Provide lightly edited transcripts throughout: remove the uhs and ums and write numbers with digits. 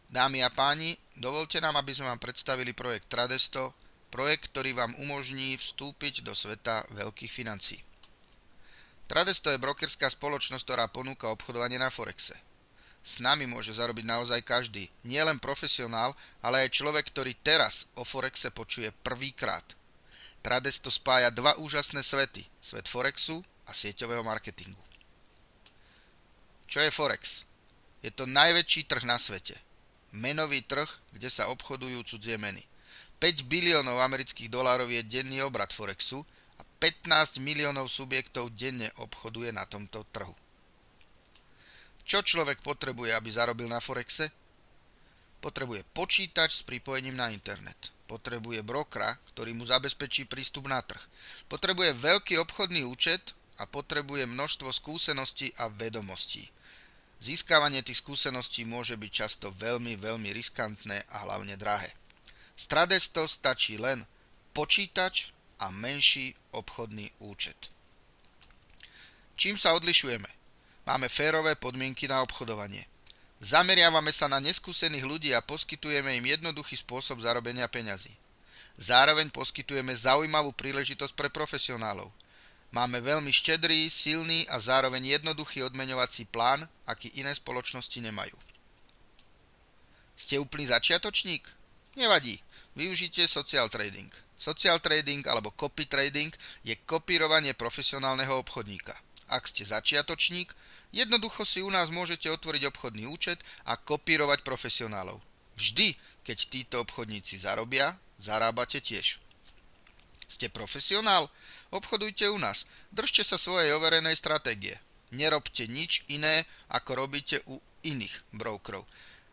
Dámy a páni, dovolte nám, aby sme vám predstavili projekt Tradesto, projekt, ktorý vám umožní vstúpiť do sveta veľkých financií. Tradesto je brokerská spoločnosť, ktorá ponúka obchodovanie na Forexe. S nami môže zarobiť naozaj každý, nielen profesionál, ale aj človek, ktorý teraz o Forexe počuje prvýkrát. Tradesto spája dva úžasné svety, svet Forexu a sieťového marketingu. Čo je Forex? Je to najväčší trh na svete. Menový trh, kde sa obchodujú cudzie meny. 5 biliónov amerických dolárov je denný obrat Forexu a 15 miliónov subjektov denne obchoduje na tomto trhu. Čo človek potrebuje, aby zarobil na Forexe? Potrebuje počítač s pripojením na internet. Potrebuje brokera, ktorý mu zabezpečí prístup na trh. Potrebuje veľký obchodný účet a potrebuje množstvo skúseností a vedomostí. Získavanie tých skúseností môže byť často veľmi riskantné a hlavne drahé. Z Tradesto stačí len počítač a menší obchodný účet. Čím sa odlišujeme? Máme férové podmienky na obchodovanie. Zameriavame sa na neskúsených ľudí a poskytujeme im jednoduchý spôsob zarobenia peňazí. Zároveň poskytujeme zaujímavú príležitosť pre profesionálov. Máme veľmi štedrý, silný a zároveň jednoduchý odmeňovací plán, aký iné spoločnosti nemajú. Ste úplný začiatočník? Nevadí, využite social trading. Social trading alebo copy trading je kopírovanie profesionálneho obchodníka. Ak ste začiatočník, jednoducho si u nás môžete otvoriť obchodný účet a kopírovať profesionálov. Vždy, keď títo obchodníci zarobia, zarábate tiež. Ste profesionál? Obchodujte u nás. Držte sa svojej overenej stratégie. Nerobte nič iné, ako robíte u iných brokerov.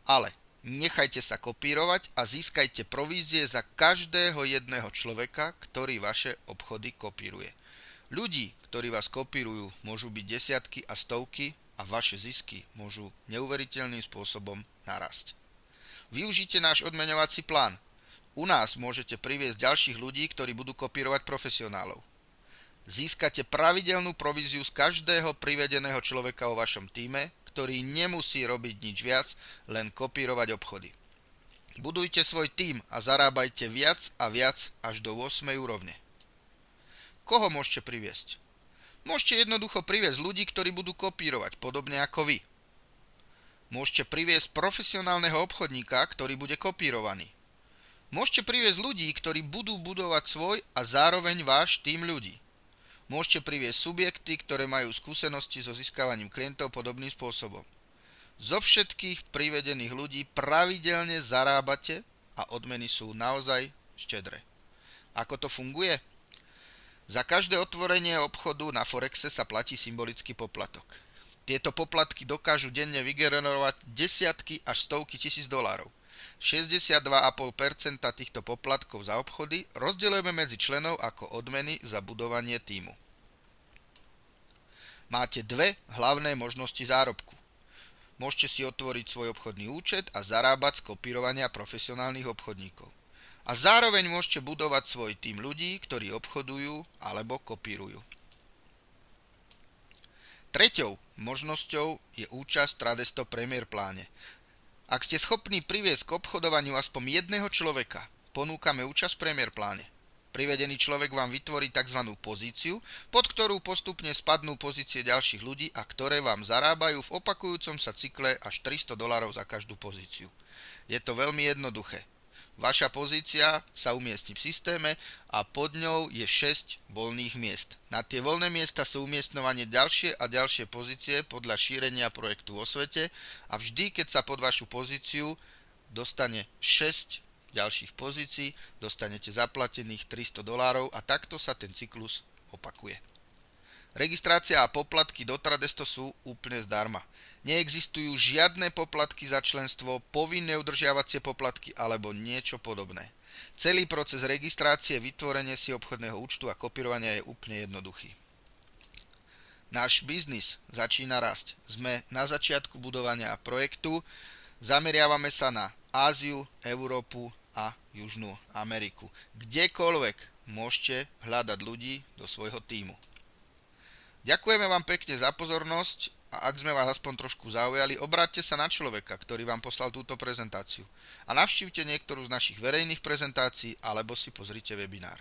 Ale nechajte sa kopírovať a získajte provízie za každého jedného človeka, ktorý vaše obchody kopíruje. Ľudí, ktorí vás kopírujú, môžu byť desiatky a stovky a vaše zisky môžu neuveriteľným spôsobom narásť. Využite náš odmeňovací plán. U nás môžete priviesť ďalších ľudí, ktorí budú kopírovať profesionálov. Získate pravidelnú províziu z každého privedeného človeka vo vašom tíme, ktorý nemusí robiť nič viac, len kopírovať obchody. Budujte svoj tím a zarábajte viac a viac až do 8. úrovne. Koho môžete priviesť? Môžete jednoducho priviesť ľudí, ktorí budú kopírovať, podobne ako vy. Môžete priviesť profesionálneho obchodníka, ktorý bude kopírovaný. Môžete priviesť ľudí, ktorí budú budovať svoj a zároveň váš tím ľudí. Môžete priviesť subjekty, ktoré majú skúsenosti so získavaním klientov podobným spôsobom. Zo všetkých privedených ľudí pravidelne zarábate a odmeny sú naozaj štedré. Ako to funguje? Za každé otvorenie obchodu na Forexe sa platí symbolický poplatok. Tieto poplatky dokážu denne vygenerovať desiatky až stovky tisíc dolárov. 62,5% týchto poplatkov za obchody rozdeľujeme medzi členov ako odmeny za budovanie tímu. Máte dve hlavné možnosti zárobku. Môžete si otvoriť svoj obchodný účet a zarábať z kopírovania profesionálnych obchodníkov. A zároveň môžete budovať svoj tím ľudí, ktorí obchodujú alebo kopírujú. Treťou možnosťou je účasť v Tradesto Premier pláne. Ak ste schopní priviesť k obchodovaniu aspoň jedného človeka, ponúkame účasť v Premier pláne. Privedený človek vám vytvorí tzv. Pozíciu, pod ktorú postupne spadnú pozície ďalších ľudí a ktoré vám zarábajú v opakujúcom sa cykle až $300 za každú pozíciu. Je to veľmi jednoduché. Vaša pozícia sa umiestni v systéme a pod ňou je 6 voľných miest. Na tie voľné miesta sú umiestňované ďalšie a ďalšie pozície podľa šírenia projektu vo svete a vždy, keď sa pod vašu pozíciu dostane 6 ďalších pozícií, dostanete zaplatených $300 a takto sa ten cyklus opakuje. Registrácia a poplatky do Tradesto sú úplne zdarma. Neexistujú žiadne poplatky za členstvo, povinné udržiavacie poplatky alebo niečo podobné. Celý proces registrácie, vytvorenie si obchodného účtu a kopírovania je úplne jednoduchý. Náš biznis začína rásť. Sme na začiatku budovania projektu, zameriavame sa na Áziu, Európu a Južnú Ameriku. Kdekoľvek môžete hľadať ľudí do svojho tímu. Ďakujeme vám pekne za pozornosť A ak sme vás aspoň trošku zaujali, obráťte sa na človeka, ktorý vám poslal túto prezentáciu a navštívte niektorú z našich verejných prezentácií alebo si pozrite webinár.